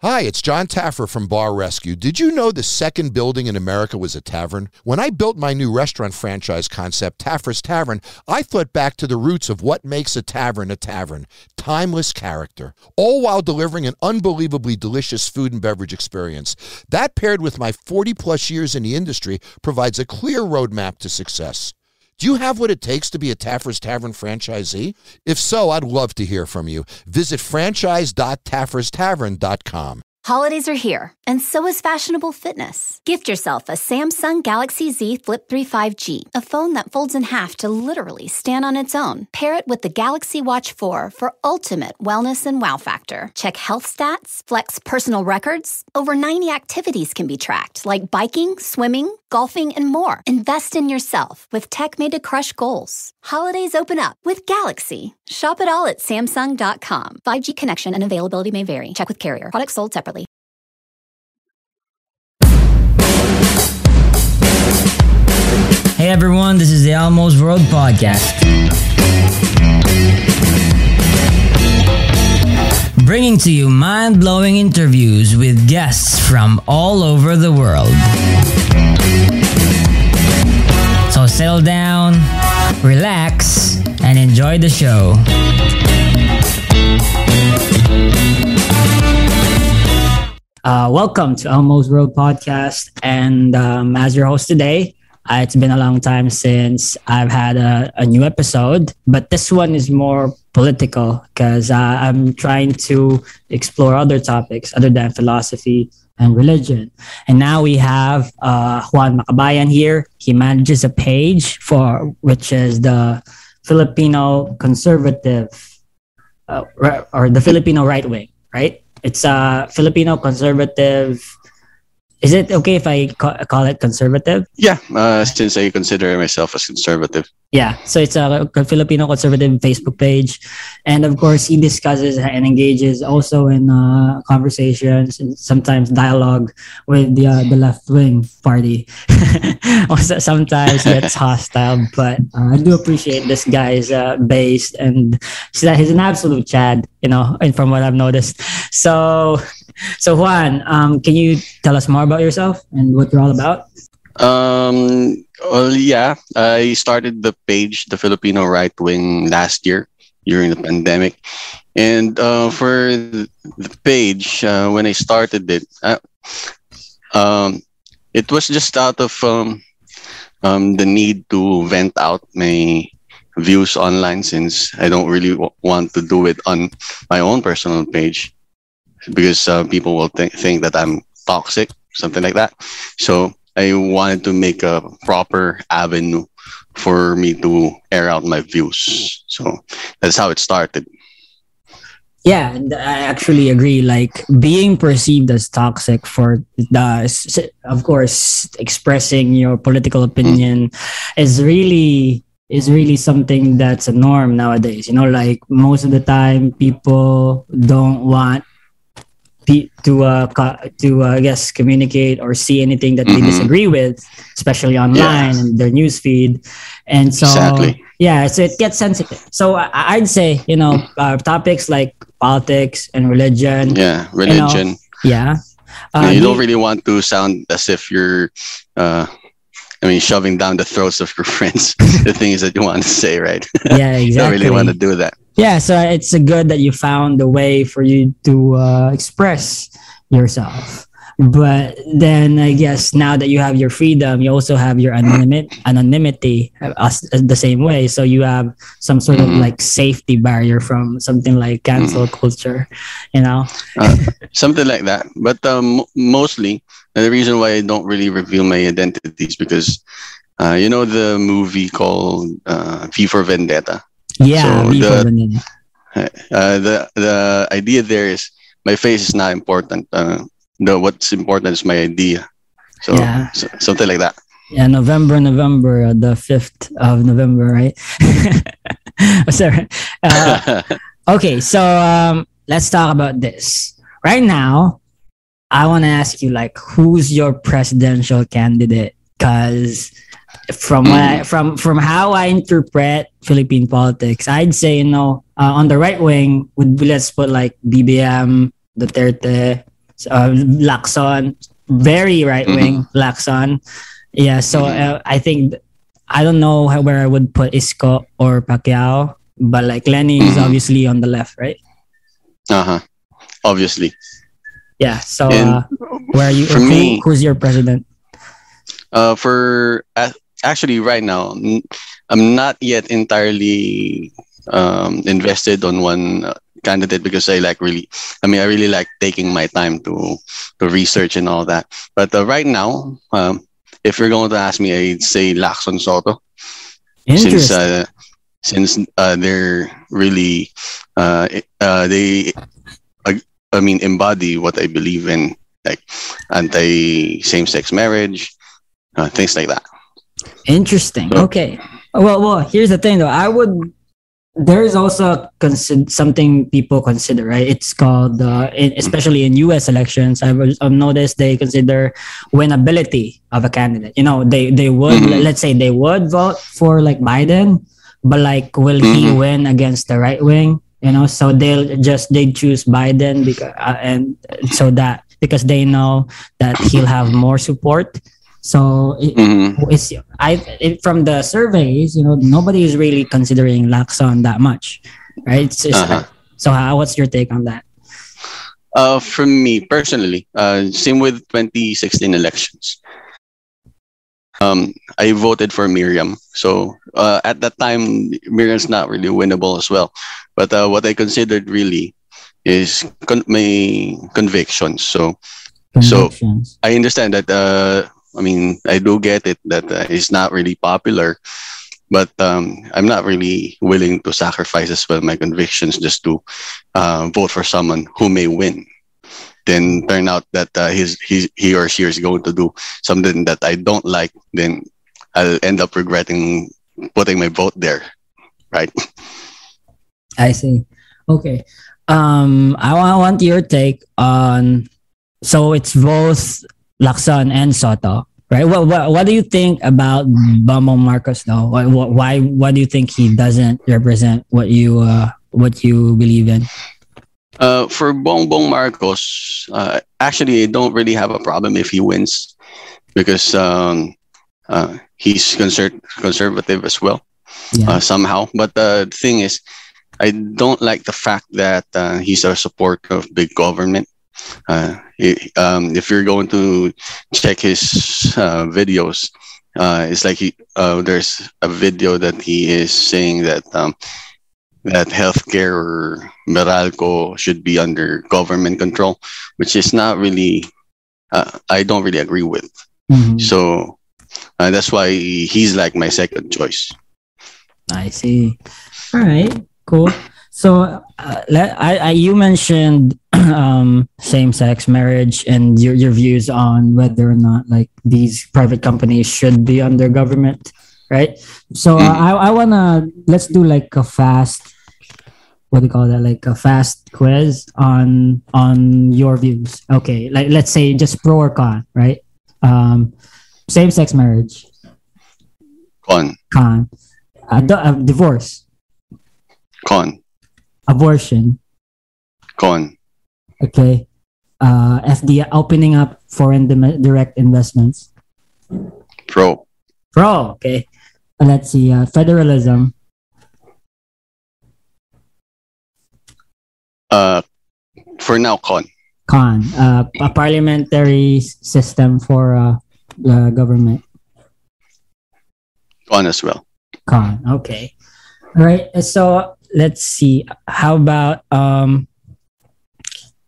Hi, it's John Taffer from Bar Rescue. Did you know the second building in America was a tavern? When I built my new restaurant franchise concept, Taffer's Tavern, I thought back to the roots of what makes a tavern. Timeless character, all while delivering an unbelievably delicious food and beverage experience. That, paired with my 40-plus years in the industry, provides a clear roadmap to success. Do you have what it takes to be a Taffer's Tavern franchisee? If so, I'd love to hear from you. Visit franchise.tafferstavern.com. Holidays are here, and so is fashionable fitness. Gift yourself a Samsung Galaxy Z Flip 3 5G, a phone that folds in half to literally stand on its own. Pair it with the Galaxy Watch 4 for ultimate wellness and wow factor. Check health stats, flex personal records. Over 90 activities can be tracked, like biking, swimming, golfing, and more. Invest in yourself with tech made to crush goals. Holidays open up with Galaxy. Shop it all at Samsung.com. 5G connection and availability may vary. Check with carrier. Products sold separately. Hey everyone, this is the Almost World Podcast. Bringing to you mind-blowing interviews with guests from all over the world. So settle down, relax, and enjoy the show. Welcome to Almost World Podcast, and as your host today, it's been a long time since I've had a new episode, but this one is more political because I'm trying to explore other topics other than philosophy and religion. And now we have Juan Makabayan here. He manages a page which is the Filipino Conservative or the Filipino Right Wing, right? It's a Filipino Conservative. Is it okay if I call it conservative? Yeah, since I consider myself as conservative. Yeah, so it's a Filipino Conservative Facebook page. And of course, he discusses and engages also in conversations and sometimes dialogue with the left-wing party. Also, sometimes gets hostile, but I do appreciate this guy's base, and he's an absolute Chad, and from what I've noticed. So Juan, can you tell us more about yourself and what you're all about? Well, yeah, I started the page, the Filipino Right Wing, last year during the pandemic. And for the page, when I started it, it was just out of the need to vent out my views online, since I don't really want to do it on my own personal page, because people will think that I'm toxic, something like that. So I wanted to make a proper avenue for me to air out my views. So that's how it started. Yeah, and I actually agree. Like, being perceived as toxic for of course, expressing your political opinion is really something that's a norm nowadays. Like, most of the time, people don't want to I guess communicate or see anything that they disagree with, especially online and their news feed. And so exactly. Yeah, so it gets sensitive. So I'd say topics like politics and religion. Yeah, religion. You don't really want to sound as if you're shoving down the throats of your friends the things that you want to say, right? Yeah, exactly. You don't really want to do that. Yeah, so it's good that you found a way for you to express yourself. But then I guess now that you have your freedom, you also have your anonymity the same way. So you have some sort of like safety barrier from something like cancel culture, something like that. But mostly, the reason why I don't really reveal my identity is because, the movie called V for Vendetta. Yeah, so the idea there is my face is not important. What's important is my idea. So, so something like that. Yeah, November, the 5th of November, right? Sorry. Okay, so let's talk about this. Right now, I want to ask you, like, who's your presidential candidate? Because from how I interpret Philippine politics, I'd say, on the right wing, let's put like BBM, Duterte, Lacson, very right wing Lacson. Yeah, so I think I don't know where I would put Isko or Pacquiao, but like Lenny is obviously on the left, right? Obviously. Yeah. So And where are you? for me, Who's your president? actually right now, I'm not yet entirely invested on one candidate because I really like taking my time to research and all that. But right now, if you're going to ask me, I'd say Lacson Soto, since Interesting. they're really they embody what I believe in, like anti same-sex marriage, things like that. Interesting. So, Okay. Well, here's the thing though. There is also something people consider, right? It's called, especially in U.S. elections, I've noticed they consider winnability of a candidate. You know, they would, let's say they would vote for like Biden, but like, will he win against the right wing? You know, so they choose Biden because they know that he'll have more support. So from the surveys, you know, nobody is really considering Lacson that much, right? So what's your take on that? From me personally, same with 2016 elections. I voted for Miriam. So at that time, Miriam's not really winnable as well. But what I considered really is my convictions. So I understand that. I do get it that it's not really popular, but I'm not really willing to sacrifice as well my convictions just to vote for someone who may win. Then turn out that he or she is going to do something that I don't like, then I'll end up regretting putting my vote there, right? I see. Okay. I want your take on. So it's both Lacson and Soto, right? What do you think about Bongbong Marcos though? Why do you think he doesn't represent what you believe in? For Bongbong Marcos, actually, I don't really have a problem if he wins because he's conservative as well, somehow. But the thing is, I don't like the fact that he's a supporter of big government. If you're going to check his videos, it's like there's a video that he is saying that that healthcare or Meralco should be under government control, which is not really, I don't really agree with. So that's why he's like my second choice. I see. All right, cool. So you mentioned same-sex marriage and your views on whether or not like these private companies should be under government, right? So I wanna, let's do like a fast, what do you call that? Like a fast quiz on your views. Okay, like let's say just pro or con, right? Same-sex marriage. Con. Divorce. Con. Abortion. Con. Okay. FDI, opening up foreign direct investments. Pro. Okay. Let's see. Federalism. For now, con. A parliamentary system for government. Con as well. Okay. All right. So let's see. How about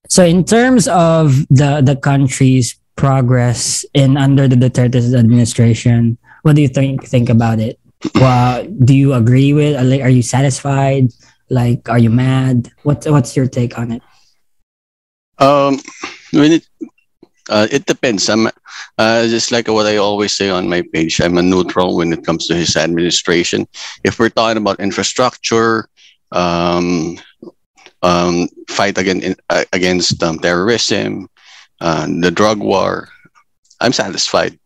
so in terms of the country's progress in under the Duterte's administration, what do you think about it? Well, do you agree with? Are you satisfied? Like, are you mad? What's your take on it? When it depends. I'm just like what I always say on my page. I'm a neutral when it comes to his administration. If we're talking about infrastructure, fight against terrorism, the drug war, I'm satisfied.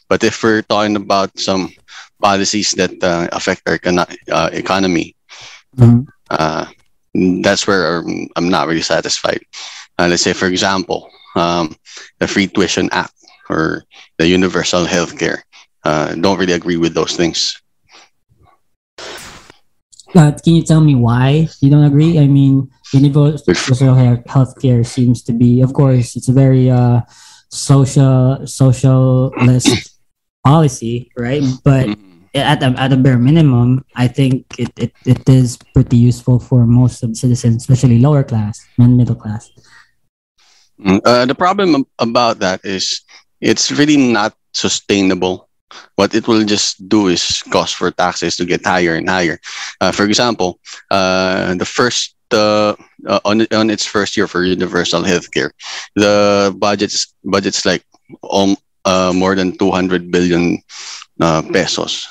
But if we're talking about some policies that affect our economy, that's where I'm not really satisfied. Let's say, for example, the Free Tuition Act or the universal healthcare. Don't really agree with those things. Can you tell me why you don't agree? I mean, universal healthcare seems to be, of course, it's a very socialist policy, right? But at a bare minimum, I think it is pretty useful for most of the citizens, especially lower class and middle class. The problem about that is it's really not sustainable. What it will just do is cause for taxes to get higher and higher. For example, the first on its first year for universal healthcare, the budget's like more than 200 billion pesos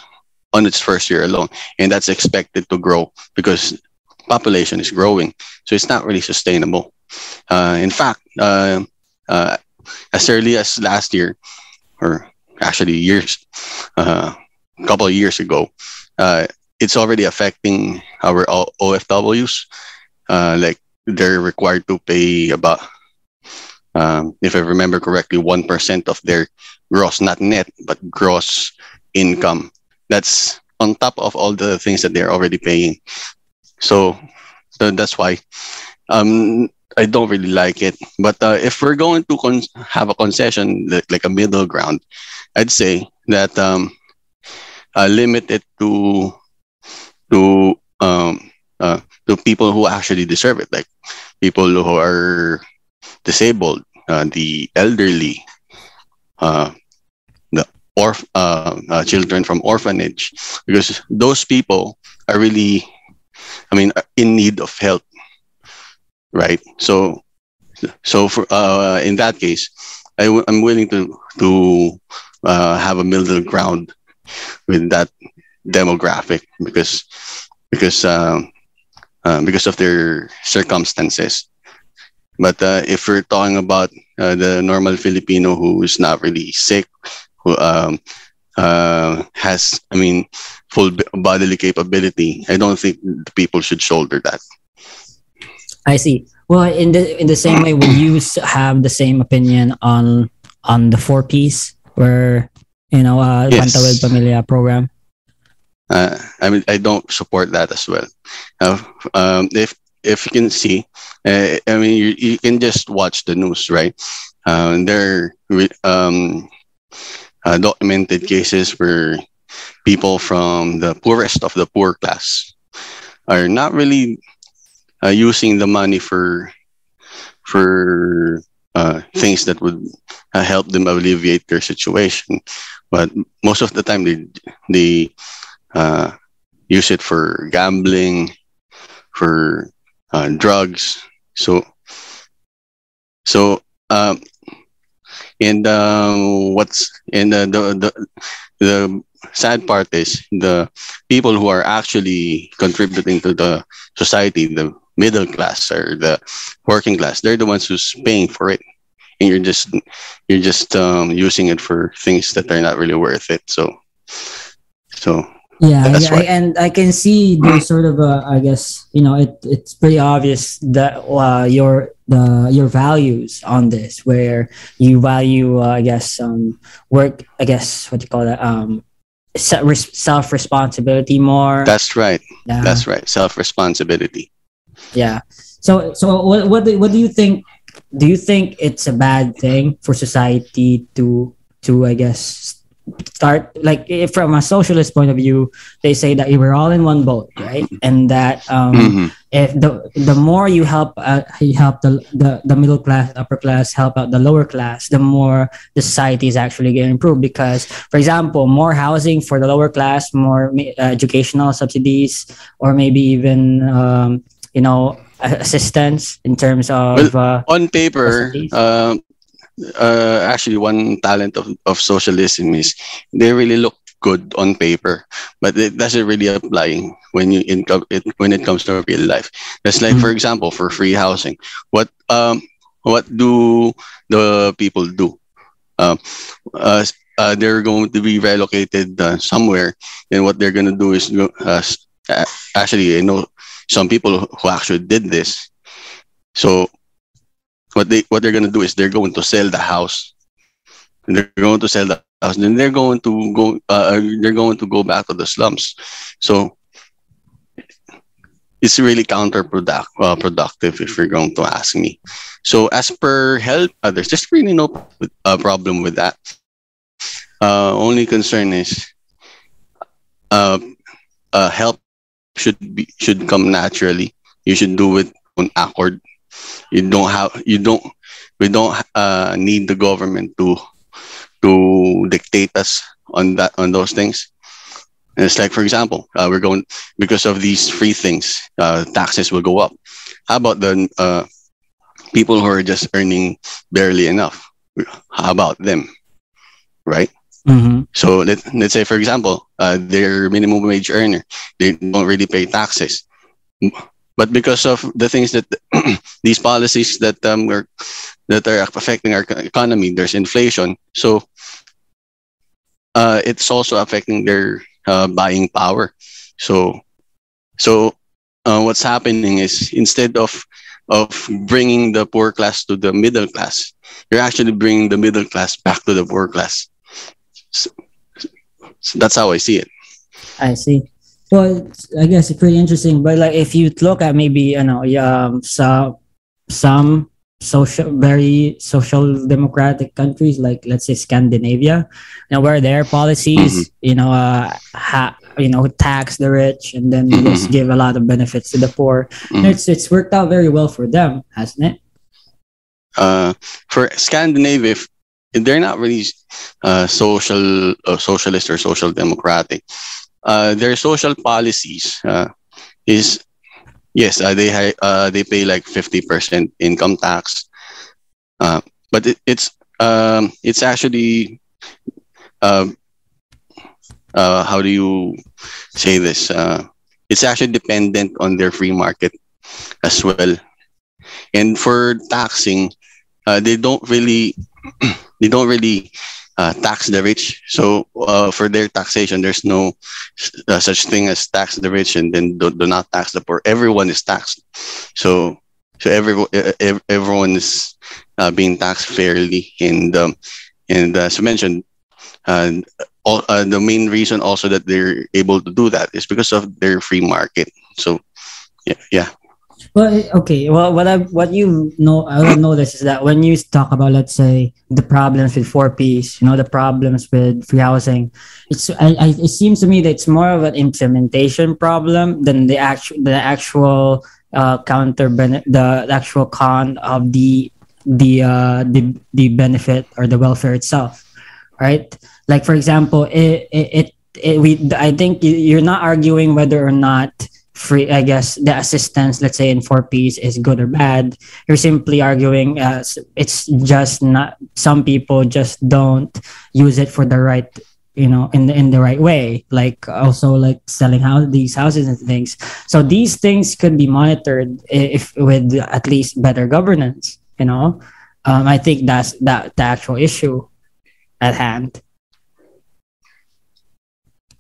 on its first year alone, and that's expected to grow because population is growing. So it's not really sustainable. In fact, as early as last year, or actually couple of years ago, it's already affecting our OFWs. Like they're required to pay about, if I remember correctly, 1% of their gross, not net, but gross income. That's on top of all the things that they're already paying. So that's why I don't really like it. But if we're going to have a concession, like a middle ground, I'd say that limit it to people who actually deserve it, like people who are disabled, the elderly, the children from orphanage, because those people are really, in need of help, right? So for in that case, I'm willing to have a middle ground with that demographic because of their circumstances. But if we're talking about the normal Filipino who is not really sick, who has, full bodily capability, I don't think the people should shoulder that. I see. Well, in the same way, would you have the same opinion on the 4Ps, where Yes. Pantawid Pamilya program? I don't support that as well. If you can see, you can just watch the news, right? There are documented cases where people from the poorest of the poor class are not really using the money for things that would help them alleviate their situation, but most of the time they use it for gambling, for drugs. The sad part is the people who are actually contributing to the society, the middle class or the working class, they're the ones who's paying for it, and you're just using it for things that are not really worth it. So Yeah, that's why. and I can see there's sort of I guess it's pretty obvious that your values on this, where you value work, what do you call that, self responsibility more. That's right. Yeah. That's right. Self responsibility. Yeah. So what do you think? Do you think it's a bad thing for society to I guess start, like, if from a socialist point of view, they say that we're all in one boat, right? And that if the more you help the middle class, upper class, help out the lower class, the more the society is actually going to improve. Because, for example, more housing for the lower class, more educational subsidies, or maybe even assistance in terms of on paper. Actually, one talent of socialism is they really look good on paper, but it doesn't really apply when it comes to real life. That's like, for example, for free housing. What do the people do? They're going to be relocated somewhere, and what they're going to do is actually, I know some people who actually did this. So what they're gonna do is they're going to sell the house. And they're going to sell the house. Then they're going to go back to the slums. So it's really productive if you're going to ask me. So as per health, there's just really no problem with that. Only concern is help should come naturally. You should do it on accord. We don't need the government to dictate us on those things. And it's like, for example, we're going because of these free things, taxes will go up. How about the people who are just earning barely enough? How about them, right? Mm-hmm. So let's say, for example, they're minimum wage earner. They don't really pay taxes, but because of the things that these policies that are affecting our economy, there's inflation. So it's also affecting their buying power. So what's happening is instead of bringing the poor class to the middle class, you're actually bringing the middle class back to the poor class. So that's how I see it. I see. Well, I guess it's pretty interesting. But like, if you look at maybe some very social democratic countries, like let's say Scandinavia, where their policies, tax the rich and then just give a lot of benefits to the poor. It's worked out very well for them, hasn't it? For Scandinavia, they're not really socialist or social democratic. Their social policies is yes, they pay like 50% income tax, but it's actually how do you say this? It's actually dependent on their free market as well. And for taxing, they don't really tax the rich. So for their taxation, there's no such thing as tax the rich and then do not tax the poor. Everyone is taxed. So everyone is being taxed fairly. And as I mentioned, the main reason also that they're able to do that is because of their free market. So yeah. Well, okay. Well, what I've noticed is that when you talk about, let's say, the problems with 4Ps, the problems with free housing, it seems to me that it's more of an implementation problem than the actual the actual con of the benefit or the welfare itself, right? Like, for example, I think you're not arguing whether or not free, I guess, the assistance, let's say in 4Ps, is good or bad. You're simply arguing it's just not, some people just don't use it for the right, in the right way, like also like selling these houses and things. So these things could be monitored if with at least better governance. I think that's the actual issue at hand.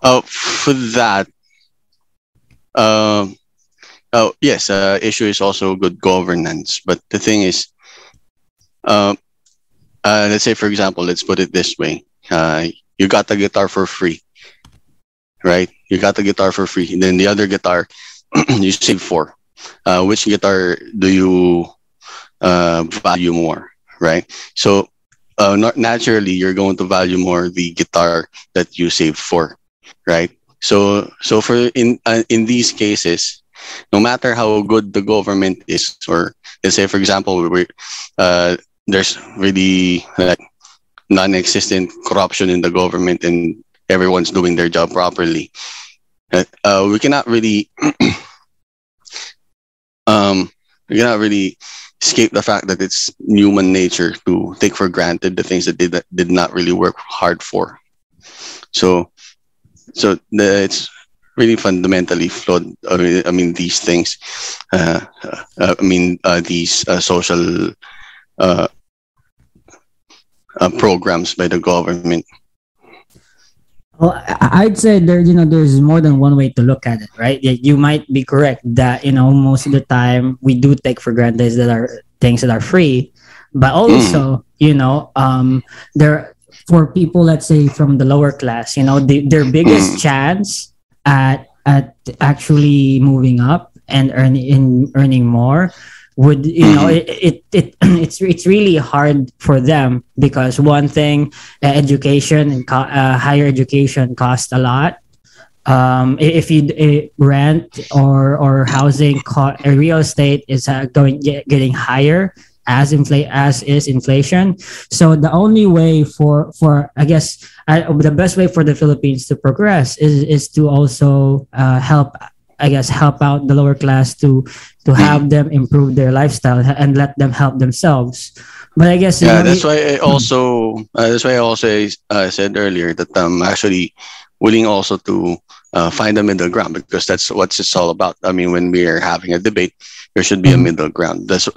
For that, yes, issue is also good governance. But the thing is, let's say, for example, let's put it this way. You got the guitar for free, right? You got the guitar for free. And then the other guitar you save for. Which guitar do you value more, right? So not naturally, you're going to value more the guitar that you save for, right? So for in these cases, no matter how good the government is, or let's say, for example, there's really like non-existent corruption in the government and everyone's doing their job properly, we cannot really escape the fact that it's human nature to take for granted the things that did not really work hard for. So it's really fundamentally flawed. I mean these things. These social programs by the government. Well, I'd say there's more than one way to look at it, right? You might be correct that most of the time we do take for granted that are things that are free, But also, there for people, let's say from the lower class, their biggest chance at actually moving up and earning more would it's really hard for them, because one thing, education and higher education cost a lot. If you rent or housing real estate is getting higher as is inflation. So the only way for I guess the best way for the Philippines to progress is to also help out the lower class to have them improve their lifestyle and let them help themselves. But I guess that's why I also said earlier that I'm actually willing also to find a middle ground, because that's what it's all about. I mean, when we are having a debate, there should be a middle ground. That's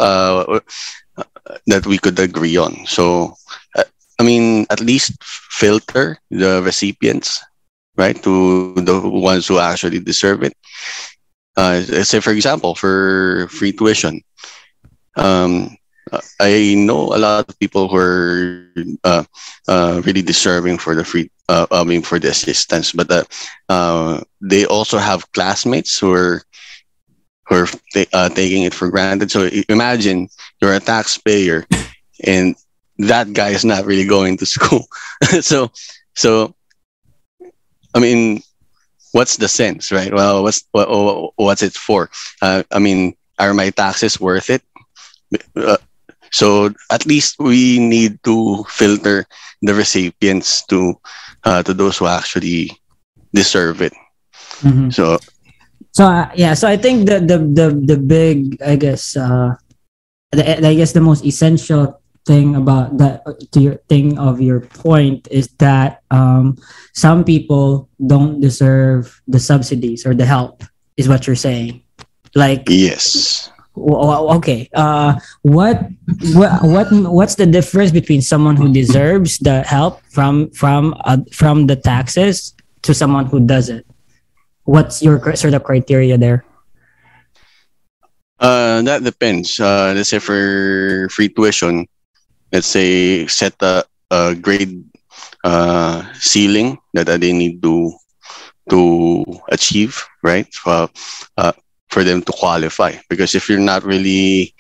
that we could agree on. So, I mean, at least filter the recipients, right, to the ones who actually deserve it. Say, for example, for free tuition. I know a lot of people who are really deserving for the free. For the assistance, but they also have classmates who are taking it for granted. So imagine you're a taxpayer, and that guy is not really going to school. so I mean, what's the sense, right? Well, what's it for? I mean, are my taxes worth it? So at least we need to filter the recipients to those who actually deserve it. Mm-hmm. So I think the big, I guess the most essential thing about that your point is that some people don't deserve the subsidies or the help, is what you're saying. Like, yes. Okay. What's the difference between someone who deserves the help from the taxes to someone who doesn't? What's your sort of criteria there? That depends. Let's say for free tuition, let's say set a grade ceiling that they need to achieve, right? For them to qualify, because if you're not really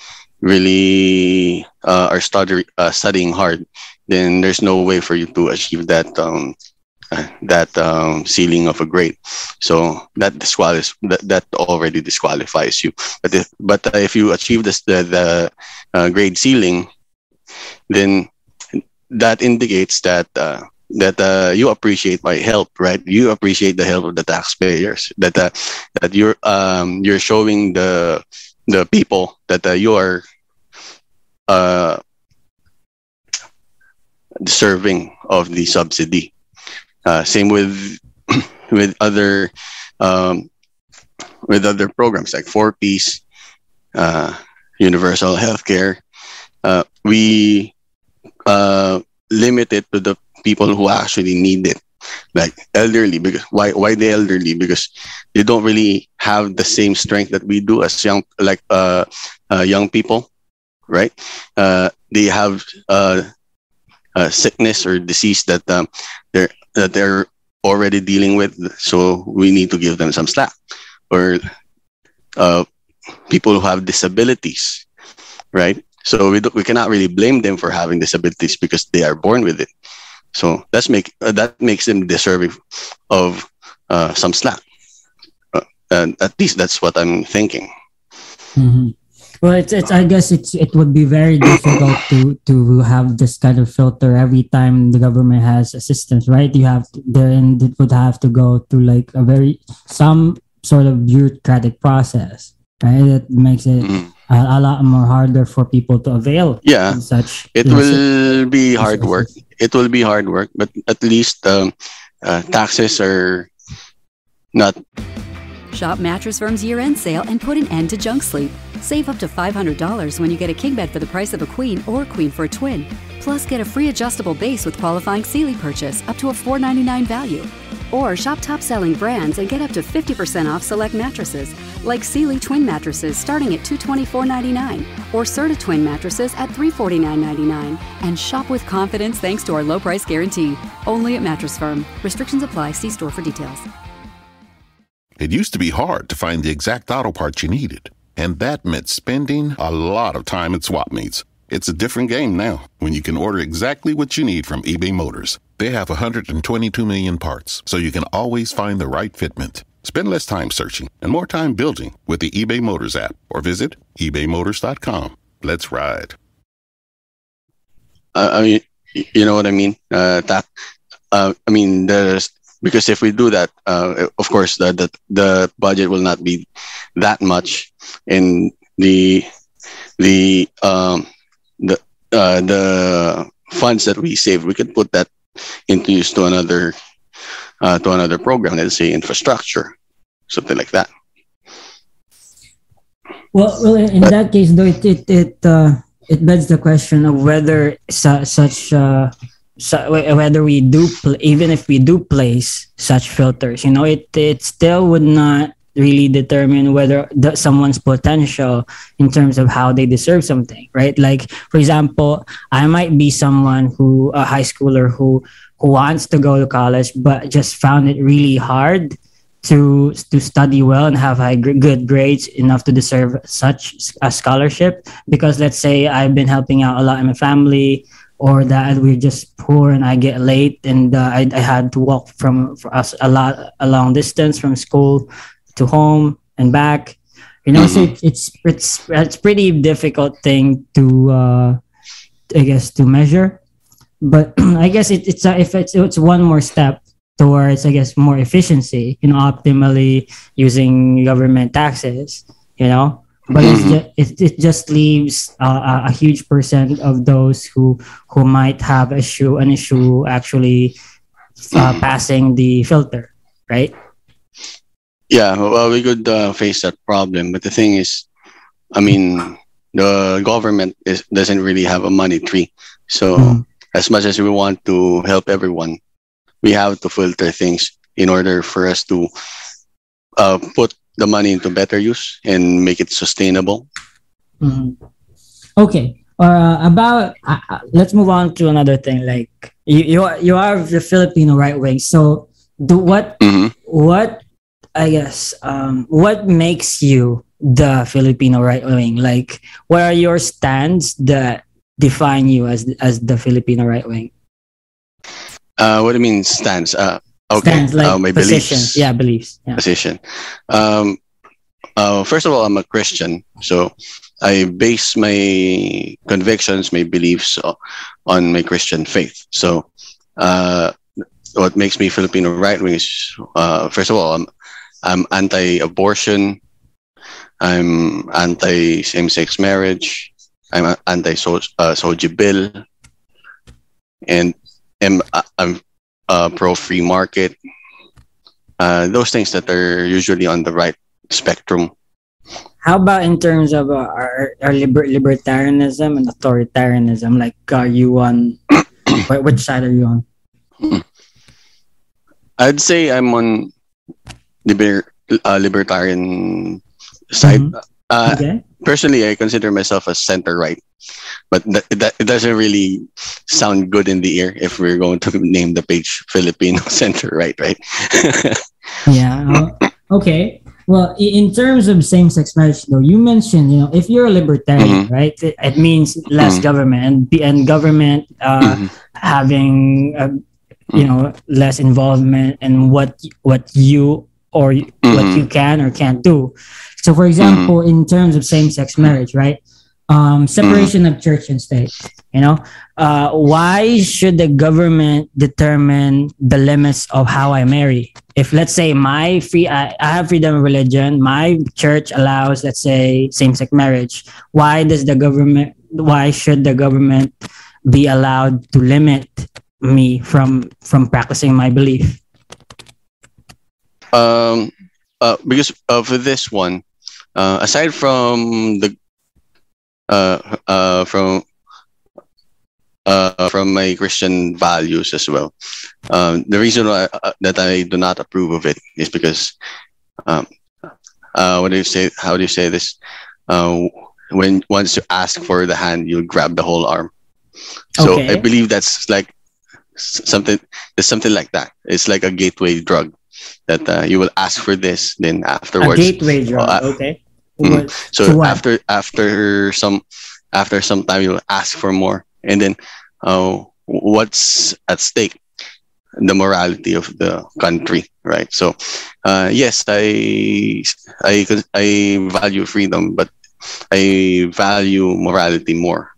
are studying hard, then there's no way for you to achieve that ceiling of a grade. So that already disqualifies you. But if you achieve the grade ceiling, then that indicates that you appreciate my help, right? You appreciate the help of the taxpayers. That you're showing the people that you are deserving of the subsidy. Same with other programs like 4Ps, universal healthcare. We limit it to the people who actually need it, like elderly. Because why the elderly? Because they don't really have the same strength that we do as young people, right? They have sickness or disease that they're already dealing with, so we need to give them some slack. Or people who have disabilities, right? So we cannot really blame them for having disabilities because they are born with it. So that makes them deserving of some slack. And at least that's what I'm thinking. Mm-hmm. Well, it's I guess it would be very difficult to have this kind of filter every time the government has assistance, right? It would have to go through like some sort of bureaucratic process, right? That makes it a lot more harder for people to avail. Yeah, such. It will be hard work. It will be hard work, but at least taxes are not. Shop Mattress Firm's year-end sale and put an end to junk sleep. Save up to $500 when you get a king bed for the price of a queen or queen for a twin. Plus, get a free adjustable base with qualifying Sealy purchase up to a $499 value. Or shop top-selling brands and get up to 50% off select mattresses, like Sealy Twin mattresses starting at $224.99, or Serta Twin mattresses at $349.99. And shop with confidence thanks to our low price guarantee. Only at Mattress Firm. Restrictions apply. See store for details. It used to be hard to find the exact auto parts you needed, and that meant spending a lot of time at swap meets. It's a different game now when you can order exactly what you need from eBay Motors. They have 122 million parts, so you can always find the right fitment. Spend less time searching and more time building with the eBay Motors app, or visit ebaymotors.com. Let's ride. I mean, you know what I mean? There's, because if we do that, of course, the budget will not be that much, and the funds that we save, we could put that into use to another program. Let's say infrastructure, something like that. Well, in that case, though, it begs the question of whether whether we do even if we do place such filters, it still would not really determine whether someone's potential in terms of how they deserve something, right? Like, for example, I might be someone a high schooler who wants to go to college, but just found it really hard to study well and have good grades enough to deserve such a scholarship. Because let's say I've been helping out a lot in my family, or that we're just poor and I get late and I had to walk for us a long distance from school to home and back, so it's pretty difficult thing to I guess to measure, but I guess it's one more step towards, I guess, more efficiency, optimally using government taxes, but it just leaves a huge percent of those who might have an issue actually passing the filter, right? Yeah, well, we could face that problem, but the thing is, the government doesn't really have a money tree. So as much as we want to help everyone, we have to filter things in order for us to put the money into better use and make it sustainable. Okay. Let's move on to another thing. Like you are the Filipino Right Wing. So what makes you the Filipino Right Wing? Like, what are your stands that define you as the Filipino Right Wing? What do you mean stands? Okay, stands, like my position. beliefs. Yeah, beliefs. Yeah. Position. First of all, I'm a Christian, so I base my convictions, my beliefs on my Christian faith. So, what makes me Filipino Right Wing is, first of all, I'm anti-abortion. I'm anti-same-sex marriage. I'm anti-SOGI bill, and I'm pro-free market. Those things that are usually on the right spectrum. How about in terms of our libertarianism and authoritarianism? Like, are you on which side are you on? I'd say I'm on libertarian side. Okay. Personally, I consider myself a center right, but it doesn't really sound good in the ear if we're going to name the page Filipino Center Right, right? Yeah. Okay. Well, in terms of same-sex marriage, though, you mentioned, if you're a libertarian, right, it means less government and government having, less involvement in what you what you can or can't do. So, for example, in terms of same-sex marriage, right, separation of church and state, why should the government determine the limits of how I marry? If, let's say, I have freedom of religion, my church allows, let's say, same-sex marriage. Why should the government be allowed to limit me from practicing my belief? Because for this one, aside from the from my Christian values as well. The reason why that I do not approve of it is because, what do you say? How do you say this? When once you ask for the hand, you grab the whole arm. So Okay. I believe that's like something. It's something like that. It's like a gateway drug that you will ask for this, then A afterwards. gateway drug. Okay. Mhm. To So what? after some time, you'll ask for more, and then what's at stake? The morality of the country, right? So, yes, I value freedom, but I value morality more.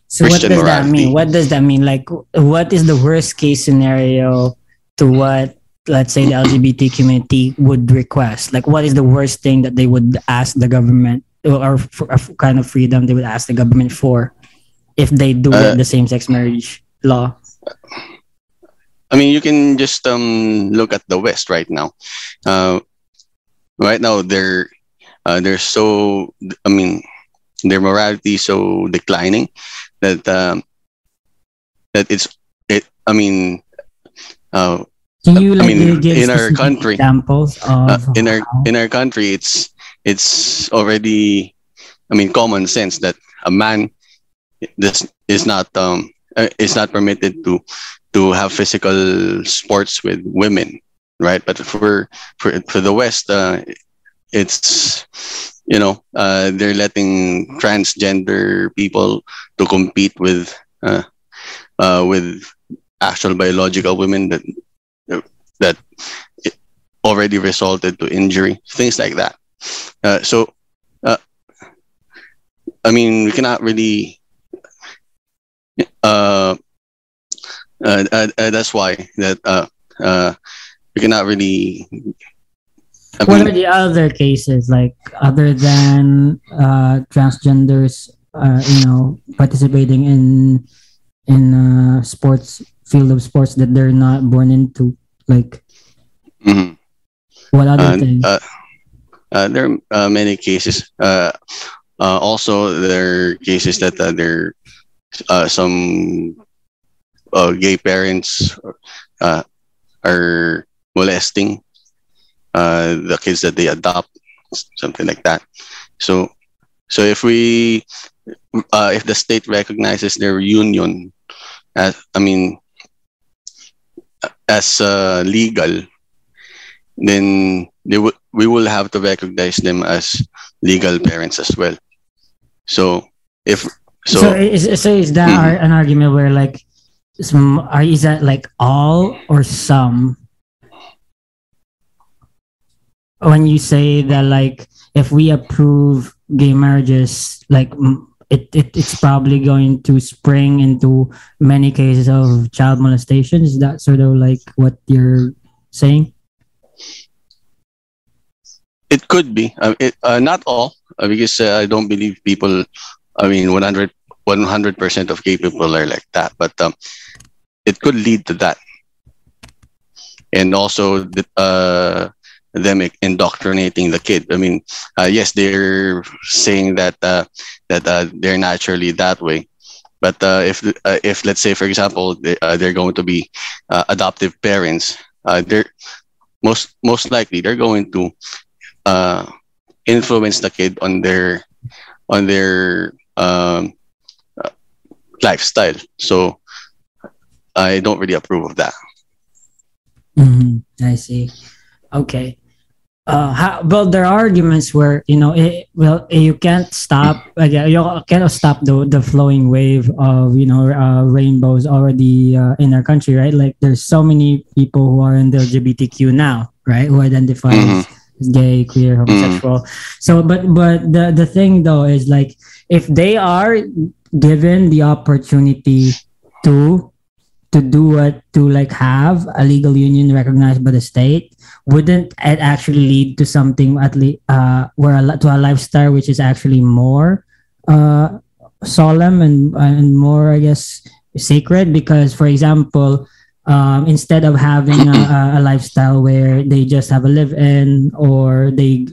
So what Christian does that morality. mean? What does that mean? Like, what is the worst case scenario to what, let's say, the LGBT community would request? Like, what is the worst thing that they would ask the government, or for a kind of freedom they would ask the government for if they do get the same-sex marriage law? I mean, you can just look at the West right now. Right now, they're so. I mean, their morality is so declining that that it's it. I mean, Can you I mean, give in our specific country, examples of in our country, it's already. I mean, common sense that a man this is not permitted to have physical sports with women, right? But for the West, it's they're letting transgender people to compete with actual biological women that already resulted to injury, things like that. So I mean, we cannot really. That's why that we cannot really. what are the other cases, like, other than transgenders participating in sports field of sports that they're not born into, like, Mhm. what other things? There are many cases. Also, there are cases that there some gay parents are molesting the kids that they adopt, something like that. So if if the state recognizes their union as legal, then we will have to recognize them as legal parents as well. So is that an argument where, like, is that like all or some? When you say that, like, if we approve gay marriages, like, it's probably going to spring into many cases of child molestation. Is that sort of like what you're saying? it could be. Not all, because I don't believe people. I mean, 100% of gay people are like that, but it could lead to that, and also them indoctrinating the kid. I mean, yes, they're saying that they're naturally that way, but if let's say, for example, they're going to be adoptive parents, they're most likely they're going to influence the kid on their lifestyle. So I don't really approve of that. I see. Okay. Well, there are arguments where you can't stop. You cannot stop the flowing wave of rainbows already in our country, right? Like, there's so many people who are in the LGBTQ now, right? Who identify as gay, queer, homosexual. So, but the thing though is, like, if they are given the opportunity to like have a legal union recognized by the state, wouldn't it actually lead to something at least to a lifestyle which is actually more solemn and more, I guess, sacred? Because, for example, instead of having a lifestyle where they just have a live-in, or they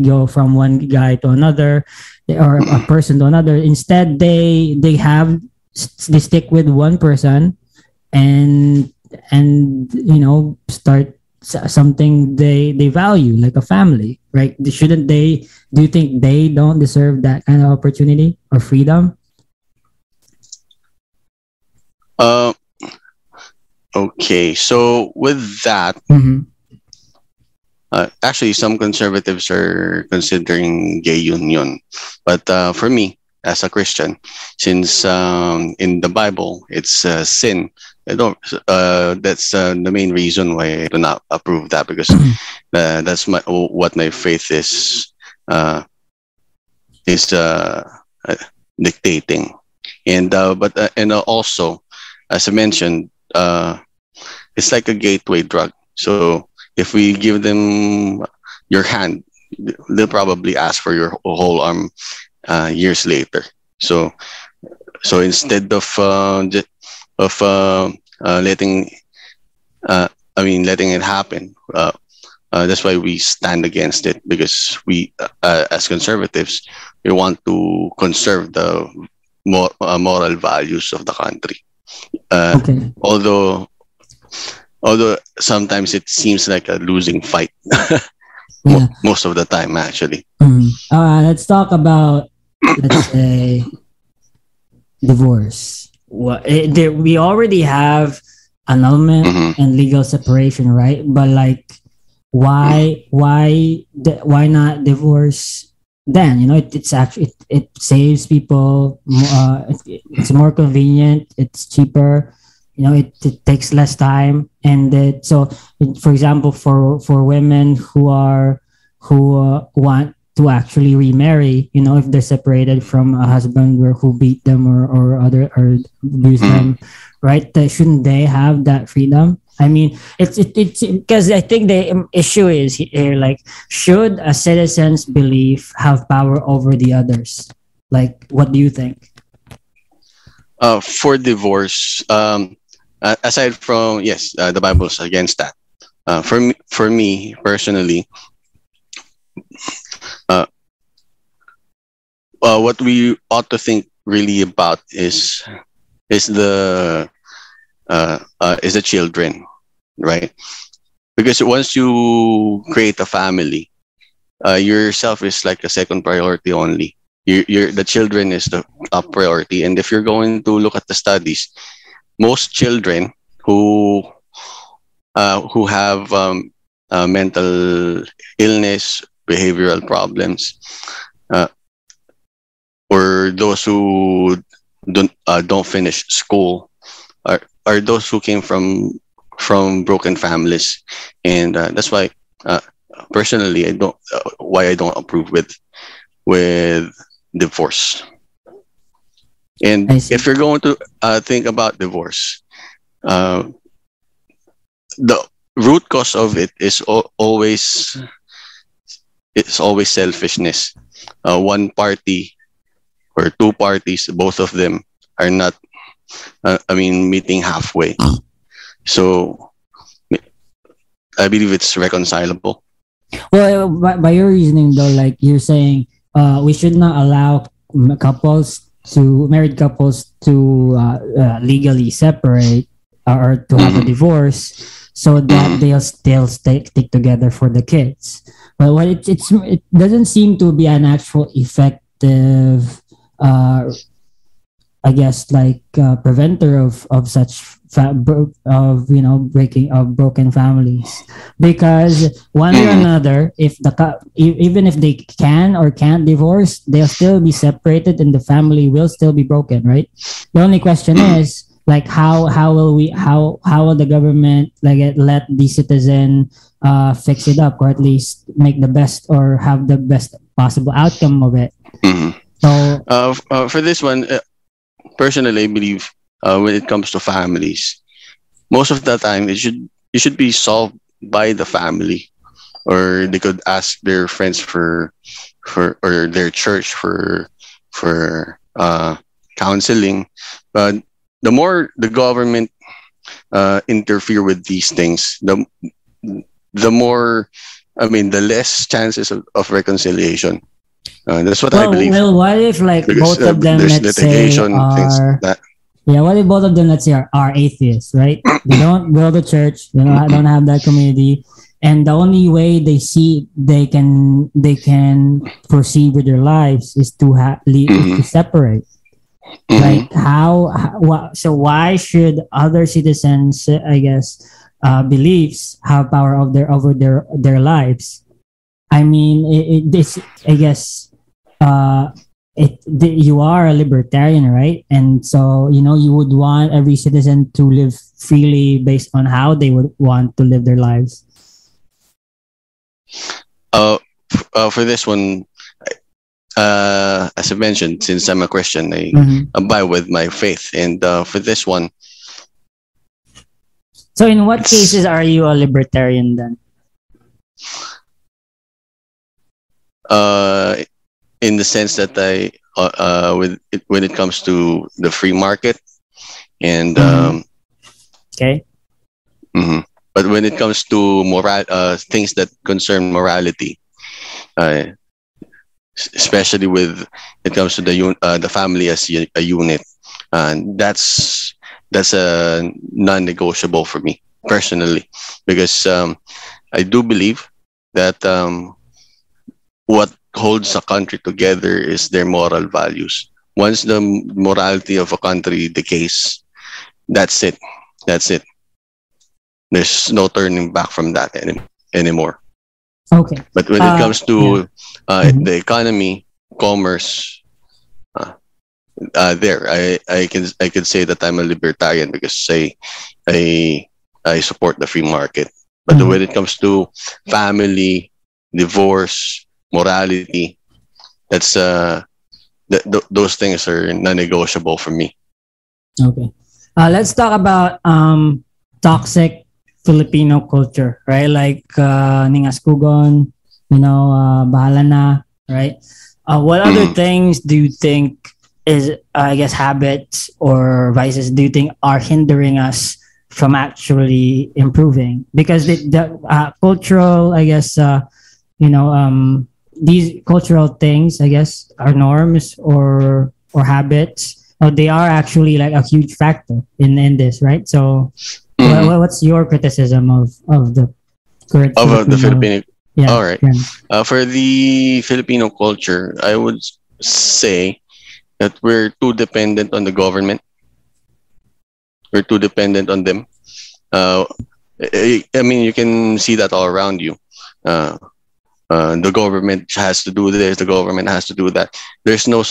go from one guy to another, or a person to another, instead they have they stick with one person, and start something they value, like a family, right? Shouldn't they? Do you think they don't deserve that kind of opportunity or freedom? Okay, so with that, Mm-hmm. actually, some conservatives are considering gay union, but for me, as a Christian, since in the Bible it's sin, I don't. That's the main reason why I do not approve that, because that's what my faith is uh, dictating, and also, as I mentioned, it's like a gateway drug. So if we give them your hand, they'll probably ask for your whole arm years later. So instead of letting letting it happen, that's why we stand against it, because we as conservatives, we want to conserve the moral values of the country. Okay. Although sometimes it seems like a losing fight. Yeah. Most of the time, actually. Let's talk about, let's say, divorce. We already have annulment and legal separation, right? But like, why not divorce then? It's actually, it saves people. It's more convenient. It's cheaper. It takes less time, and for example, for women who want to actually remarry, if they're separated from a husband who beat them or abuse them, right? Shouldn't they have that freedom? I mean, it's because I think the issue is here, like, should a citizen's belief have power over the others? Like, what do you think? For divorce, aside from, yes, the Bible's against that. For me personally, what we ought to think really about is the children, right? Because once you create a family, yourself is like a second priority only. The children is the top priority. And if you're going to look at the studies, most children who have mental illness, behavioral problems, or those who don't finish school, are those who came from broken families, and that's why personally I don't approve with divorce. And if you're going to think about divorce, the root cause of it is always selfishness. One party or two parties, both of them are not, meeting halfway. So I believe it's reconcilable. Well, by your reasoning though, like you're saying, we should not allow married couples to legally separate or to have a divorce, so that they'll still stick together for the kids. But it doesn't seem to be an actual effective, I guess, like preventer of such breaking of broken families, because one way or another, if even if they can or can't divorce, they'll still be separated and the family will still be broken, right? The only question is, like, how will the government let the citizen fix it up, or at least make the best or have the best possible outcome of it? So for this one, personally, I believe when it comes to families, most of the time it should be solved by the family, or they could ask their friends for or their church for counseling. But the more the government interfere with these things, the more, the less chances of reconciliation. That's what I believe. Well, what if, like, Because, both of them, there's let's say, litigation, things like that. Yeah, what if both of them, let's say, are atheists, right? They don't go to church, they don't have that community, and the only way they see they can proceed with their lives is to is to separate. Like so why should other citizens, I guess, beliefs have power of their lives? I mean, this, I guess, you are a libertarian, right? And so, you would want every citizen to live freely based on how they would want to live their lives. For this one, as I mentioned, since I'm a Christian, I abide with my faith. And for this one, so in what cases are you a libertarian then? In the sense that when it comes to the free market, and okay. But when it comes to things that concern morality, especially with it comes to the family as a unit, that's a non-negotiable for me personally, because I do believe that what holds a country together is their moral values. Once the morality of a country decays, that's it. There's no turning back from that anymore. Okay. But when it comes to the economy, commerce, I can say that I'm a libertarian because I support the free market. But when it comes to family, divorce, morality, that's those things are non-negotiable for me. Okay. Let's talk about toxic Filipino culture, right? Like ningaskugon, bahala na, right? What other things do you think is, I guess, habits or vices do you think are hindering us from actually improving? Because the cultural, I guess, these cultural things, I guess, are norms or habits. They are actually like a huge factor in this, right? So, what's your criticism of the current the Filipino? Yeah. All right. For the Filipino culture, I would say that we're too dependent on the government. We're too dependent on them. I mean, you can see that all around you. The government has to do this. The government has to do that. There's no.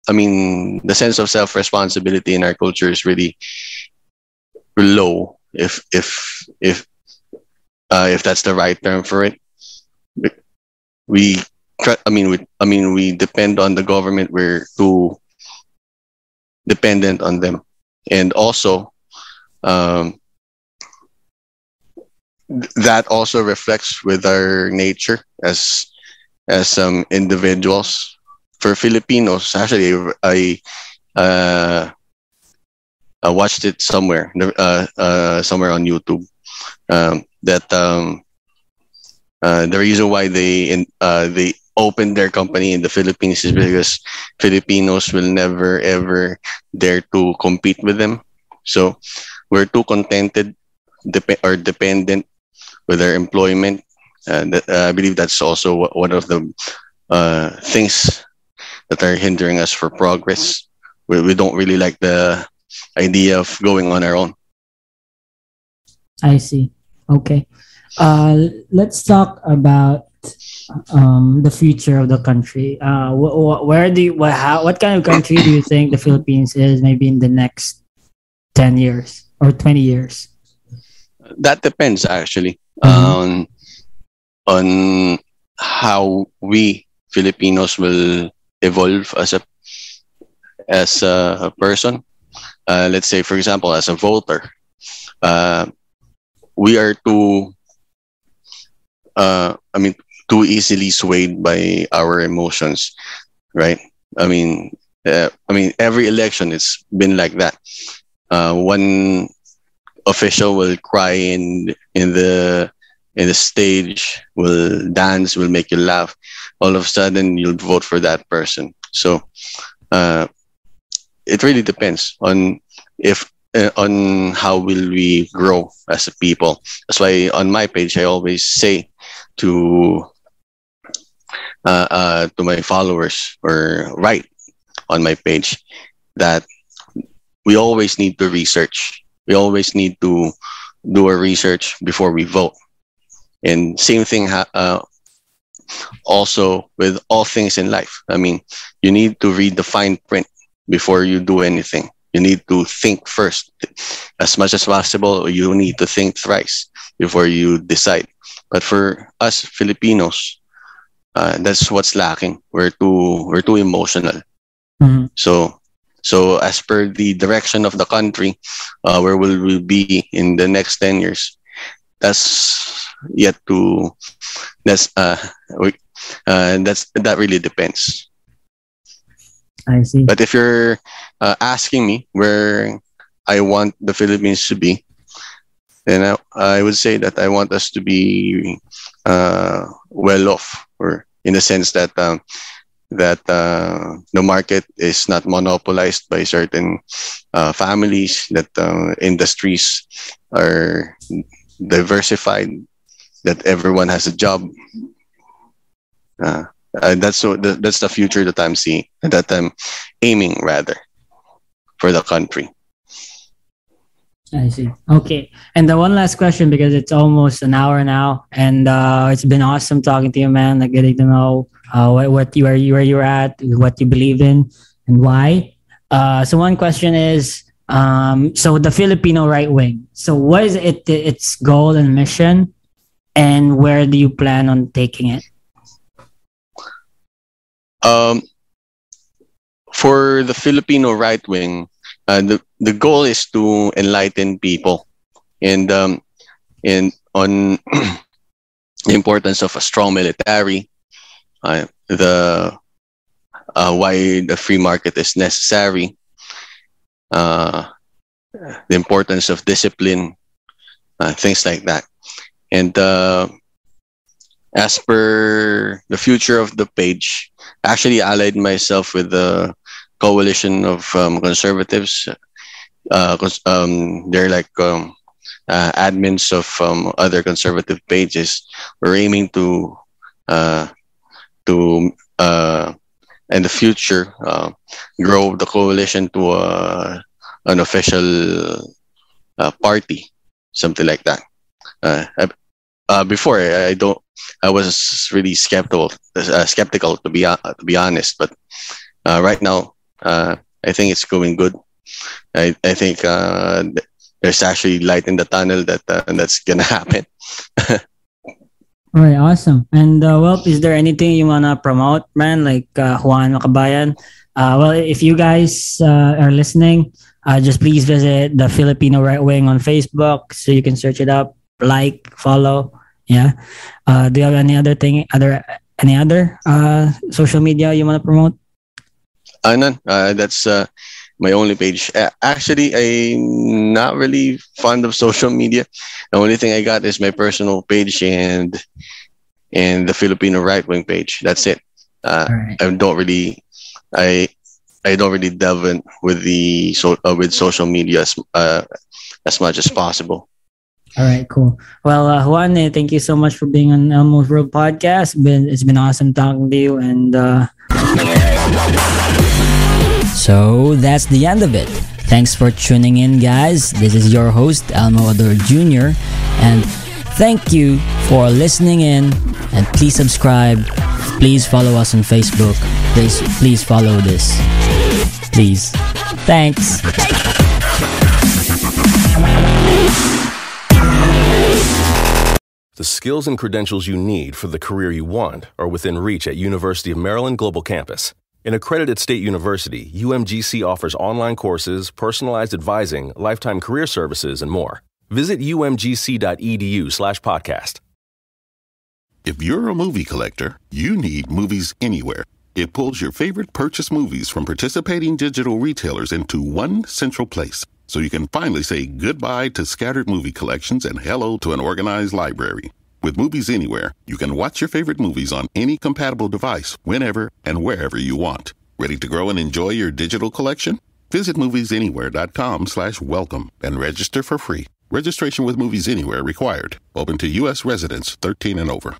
I mean, the sense of self-responsibility in our culture is really low, if that's the right term for it. We depend on the government. We're too dependent on them, and also that also reflects with our nature as individuals. For Filipinos, actually, I watched it somewhere on YouTube, that the reason why they opened their company in the Philippines is because Filipinos will never ever dare to compete with them. So we're too contented or dependent with our employment, and I believe that's also one of the things that are hindering us for progress. We don't really like the idea of going on our own. I see. Okay. Let's talk about the future of the country. What kind of country do you think the Philippines is maybe in the next 10 years or 20 years? That depends actually on how we Filipinos will evolve as a person. Let's say, for example, as a voter, we are too easily swayed by our emotions, right? I mean, every election it's been like that. One official will cry in the stage, will dance, will make you laugh. All of a sudden, you'll vote for that person. So, it really depends on if on how will we grow as a people. That's why on my page I always say to my followers, or write on my page, that we always need to research. We always need to do a research before we vote. And same thing also with all things in life. I mean, you need to read the fine print before you do anything. You need to think first. As much as possible, you need to think thrice before you decide. But for us Filipinos, that's what's lacking. We're too emotional. Mhm. So as per the direction of the country, where will we be in the next 10 years? That's yet to. That really depends. I see. But if you're asking me where I want the Philippines to be, then I would say that I want us to be well off, or in the sense that the market is not monopolized by certain families, that industries are diversified, that everyone has a job. That's the future that I'm seeing, that I'm aiming rather for the country. I see. Okay. And the one last question, because it's almost an hour now, and it's been awesome talking to you, man. Like getting to know what where you're at, what you believe in, and why. So one question is, so the Filipino Right Wing. So what is its goal and mission, and where do you plan on taking it? For the Filipino Right Wing, the goal is to enlighten people, and on the importance of a strong military, the why the free market is necessary, the importance of discipline, things like that. And as per the future of the page, actually allied myself with the coalition of conservatives. They're like admins of other conservative pages. We're aiming to in the future grow the coalition to an official party, something like that. Before I was really skeptical to be honest, but right now I think it's going good. I think there's actually light in the tunnel that's gonna happen. All right, awesome. And well, is there anything you wanna promote, man? Like Juan Makabayan. Well, if you guys are listening, just please visit the Filipino Right Wing on Facebook, so you can search it up, like, follow. Yeah. Do you have any other social media you wanna promote? None. That's my only page. Actually, I'm not really fond of social media. The only thing I got is my personal page and the Filipino Right Wing page. That's it. Right. I don't really delve in with with social media as much as possible. All right, cool. Well, Juan, thank you so much for being on Elmo's World Podcast. It's been awesome talking to you, and so that's the end of it. Thanks for tuning in, guys. This is your host, Elmo Ador Jr., and thank you for listening in. And please subscribe. Please follow us on Facebook. Please follow this. Please. Thanks. The skills and credentials you need for the career you want are within reach at University of Maryland Global Campus. An accredited state university, UMGC offers online courses, personalized advising, lifetime career services, and more. Visit umgc.edu/podcast. If you're a movie collector, you need Movies Anywhere. It pulls your favorite purchase movies from participating digital retailers into one central place, so you can finally say goodbye to scattered movie collections and hello to an organized library. With Movies Anywhere, you can watch your favorite movies on any compatible device, whenever and wherever you want. Ready to grow and enjoy your digital collection? Visit moviesanywhere.com/welcome and register for free. Registration with Movies Anywhere required. Open to U.S. residents 13 and over.